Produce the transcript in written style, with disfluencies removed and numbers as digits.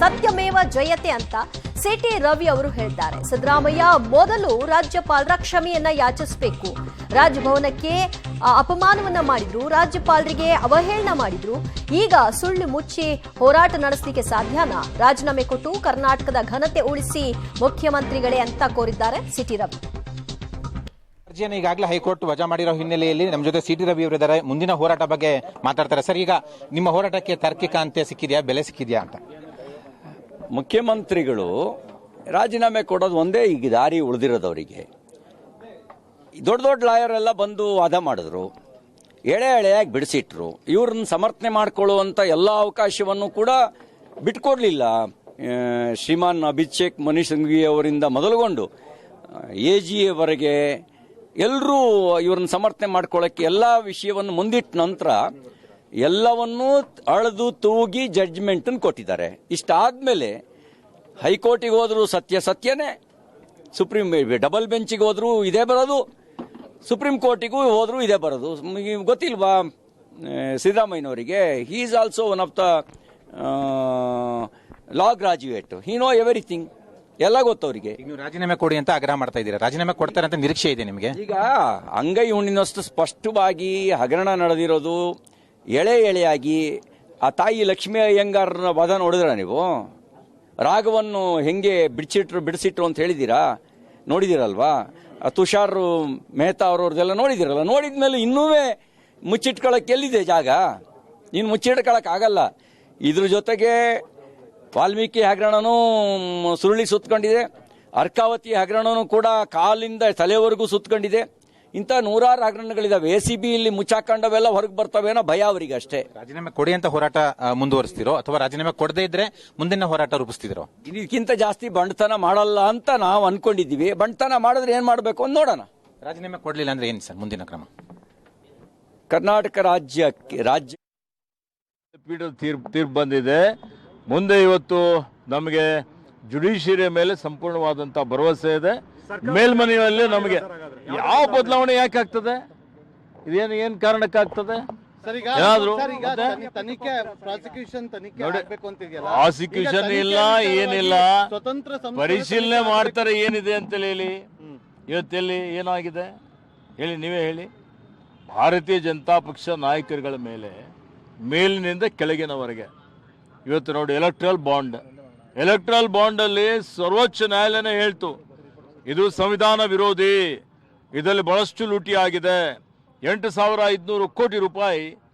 ಸತ್ಯಮೇವ ಜಯತೆ ಅಂತ ಸಿಟಿ ರವಿ ಅವರು ಹೇಳಿದ್ದಾರೆ. ಸಿದ್ದರಾಮಯ್ಯ ಮೊದಲು ರಾಜ್ಯಪಾಲರ ಕ್ಷಮೆಯನ್ನ ಯಾಚಿಸಬೇಕು. ರಾಜಭವನಕ್ಕೆ ಅಪಮಾನವನ್ನ ಮಾಡಿದ್ರು, ರಾಜ್ಯಪಾಲರಿಗೆ ಅವಹೇಳನ ಮಾಡಿದ್ರು. ಈಗ ಸುಳ್ಳು ಮುಚ್ಚಿ ಹೋರಾಟ ನಡೆಸಲಿಕ್ಕೆ ಸಾಧ್ಯನಾ? ರಾಜೀನಾಮೆ ಕೊಟ್ಟು ಕರ್ನಾಟಕದ ಘನತೆ ಉಳಿಸಿ ಮುಖ್ಯಮಂತ್ರಿಗಳೇ ಅಂತ ಕೋರಿದ್ದಾರೆ ಸಿಟಿ ರವಿ. ಅರ್ಜಿಯನ್ನು ಈಗಾಗಲೇ ಹೈಕೋರ್ಟ್ ವಜಾ ಮಾಡಿರೋ ಹಿನ್ನೆಲೆಯಲ್ಲಿ ನಮ್ಮ ಜೊತೆ ಸಿಟಿ ರವಿ ಅವರಿದ್ದಾರೆ. ಮುಂದಿನ ಹೋರಾಟ ಬಗ್ಗೆ ಮಾತಾಡ್ತಾರೆ. ಸರ್, ಈಗ ನಿಮ್ಮ ಹೋರಾಟಕ್ಕೆ ತಾರ್ಕಿಕ ಅಂತ್ಯ ಸಿಕ್ಕಿದೆಯಾ, ಬೆಲೆ ಸಿಕ್ಕಿದೆಯಾ ಅಂತ? ಮುಖ್ಯಮಂತ್ರಿಗಳು ರಾಜೀನಾಮೆ ಕೊಡೋದು ಒಂದೇ ಈಗ ದಾರಿ ಉಳಿದಿರೋದವರಿಗೆ. ದೊಡ್ಡ ದೊಡ್ಡ ಲಾಯರ್ ಎಲ್ಲ ಬಂದು ವಾದ ಮಾಡಿದ್ರು, ಎಳೆಯಾಗಿ ಬಿಡಿಸಿಟ್ರು. ಇವ್ರನ್ನ ಸಮರ್ಥನೆ ಮಾಡಿಕೊಳ್ಳುವಂಥ ಎಲ್ಲ ಅವಕಾಶವನ್ನು ಕೂಡ ಬಿಟ್ಕೊಡ್ಲಿಲ್ಲ. ಶ್ರೀಮಾನ್ ಅಭಿಷೇಕ್ ಮನು ಸಿಂಘ್ವಿ ಅವರಿಂದ ಮೊದಲುಗೊಂಡು ಎಜಿಯವರೆಗೆ ಎಲ್ಲರೂ ಇವ್ರನ್ನ ಸಮರ್ಥನೆ ಮಾಡ್ಕೊಳ್ಳೋಕ್ಕೆ ಎಲ್ಲ ವಿಷಯವನ್ನು ಮುಂದಿಟ್ಟ ನಂತರ ಎಲ್ಲವನ್ನೂ ಅಳೆದು ತೂಗಿ ಜಡ್ಜ್ಮೆಂಟನ್ನು ಕೊಟ್ಟಿದ್ದಾರೆ. ಇಷ್ಟಾದ್ಮೇಲೆ ಹೈಕೋರ್ಟಿಗೆ ಹೋದ್ರು ಸತ್ಯನೇ, ಸುಪ್ರೀಂ ಡಬಲ್ ಬೆಂಚಿಗೆ ಹೋದ್ರು ಇದೇ ಬರೋದು, ಸುಪ್ರೀಂ ಕೋರ್ಟಿಗೂ ಹೋದ್ರು ಇದೇ ಬರೋದು. ಗೊತ್ತಿಲ್ವಾ ಸಿದ್ದರಾಮಯ್ಯನವರಿಗೆ? He is also one of the law graduate, he know everything, ಎಲ್ಲ ಗೊತ್ತವರಿಗೆ. ನೀವು ರಾಜೀನಾಮೆ ಕೊಡಿ ಅಂತ ಆಗ್ರಹ ಮಾಡ್ತಾ ಇದ್ದೀರಾ. ರಾಜೀನಾಮೆ ಕೊಡ್ತಾರೆ ಅಂತ ನಿರೀಕ್ಷೆ ಇದೆ ನಿಮಗೆ? ಈಗ ಅಂಗೈ ಹುಣ್ಣಿನಷ್ಟು ಸ್ಪಷ್ಟವಾಗಿ ಹಗರಣ ನಡೆದಿರೋದು ಎಳೆಯಾಗಿ. ಆ ತಾಯಿ ಲಕ್ಷ್ಮೀ ಅಯ್ಯಂಗಾರನ ವಾದ ನೋಡಿದ್ರ ನೀವು? ರಾಗವನ್ನು ಹೆಂಗೆ ಬಿಡಿಸಿಟ್ರು ಅಂತ ಹೇಳಿದ್ದೀರಾ? ನೋಡಿದಿರಲ್ವಾ? ತುಷಾರ್ ಮೆಹ್ತಾ ಅವ್ರವ್ರದೆಲ್ಲ ನೋಡಿದಿರಲ್ಲ. ನೋಡಿದ್ಮೇಲೆ ಇನ್ನೂ ಮುಚ್ಚಿಟ್ಕೊಳ್ಳೋಕೆ ಎಲ್ಲಿದೆ ಜಾಗ? ನೀನು ಮುಚ್ಚಿಟ್ಕೊಳ್ಳೋಕೆ ಆಗಲ್ಲ. ಇದ್ರ ಜೊತೆಗೆ ವಾಲ್ಮೀಕಿ ಹಗರಣನೂ ಸುರುಳಿ ಸುತ್ತಕೊಂಡಿದೆ, ಅರ್ಕಾವತಿ ಹಗರಣನೂ ಕೂಡ ಕಾಲಿಂದ ತಲೆವರೆಗೂ ಸುತ್ತಕೊಂಡಿದೆ. ಇಂಥ ನೂರಾರು ಹಗರಣಗಳಿದಾವೆ. ACB ಇಲ್ಲಿ ಮುಚ್ಚಾಕೊಂಡವೆಲ್ಲ ಹೊರಗೆ ಬರ್ತವೇನೋ ಭಯ ಅವರಿಗೆ ಅಷ್ಟೇ. ರಾಜೀನಾಮೆ ಕೊಡಿ ಅಂತ ಹೋರಾಟ ಮುಂದುವರಿಸ್ತಿರೋ ಅಥವಾ ರಾಜೀನಾಮೆ ಕೊಡದೇ ಇದ್ರೆ ಮುಂದಿನ ಹೋರಾಟ ರೂಪಿಸ್ತಿರೋ? ಇದಕ್ಕಿಂತ ಜಾಸ್ತಿ ಬಂಡತನ ಮಾಡಲ್ಲ ಅಂತ ನಾವು ಅನ್ಕೊಂಡಿದೀವಿ. ಬಂಡತನ ಮಾಡಿದ್ರೆ ಏನ್ ಮಾಡಬೇಕು ಅಂತ ನೋಡೋಣ. ರಾಜೀನಾಮೆ ಕೊಡ್ಲಿಲ್ಲ ಅಂದ್ರೆ ಏನು ಸರ್ ಮುಂದಿನ ಕ್ರಮ? ಕರ್ನಾಟಕ ರಾಜ್ಯ ಪೀಠದ ತೀರ್ಪು ಬಂದಿದೆ. ಮುಂದೆ ಇವತ್ತು ನಮಗೆ ಜುಡಿಷಿಯರಿ ಮೇಲೆ ಸಂಪೂರ್ಣವಾದಂತ ಭರವಸೆ ಇದೆ. ಮೇಲ್ಮನೆಯಲ್ಲಿ ನಮಗೆ ಯಾವ ಬದಲಾವಣೆ ಯಾಕೆ ಆಗ್ತದೆ? ಏನ್ ಕಾರಣಕ್ಕಾಗ್ತದೆ? ಪ್ರಾಸಿಕ್ಯೂಷನ್ ಇಲ್ಲ, ಏನಿಲ್ಲ, ಪರಿಶೀಲನೆ ಮಾಡ್ತಾರೆ ಏನಿದೆ ಅಂತ ಹೇಳಿ. ಇವತ್ತೆಲ್ಲಿ ಏನಾಗಿದೆ ಹೇಳಿ, ನೀವೇ ಹೇಳಿ. ಭಾರತೀಯ ಜನತಾ ಪಕ್ಷ ನಾಯಕರುಗಳ ಮೇಲೆ ಮೇಲಿನಿಂದ ಕೆಳಗಿನವರೆಗೆ ಇವತ್ತು ನೋಡಿ, ಎಲೆಕ್ಟ್ರಲ್ ಬಾಂಡ್ ಅಲ್ಲಿ ಸರ್ವೋಚ್ಚ ನ್ಯಾಯಾಲಯನೇ ಹೇಳ್ತು ಇದು ಸಂವಿಧಾನ ವಿರೋಧಿ, ಇದರಲ್ಲಿ ಬಹಳಷ್ಟು ಲೂಟಿ ಆಗಿದೆ. 8,500 ಕೋಟಿ ರೂಪಾಯಿ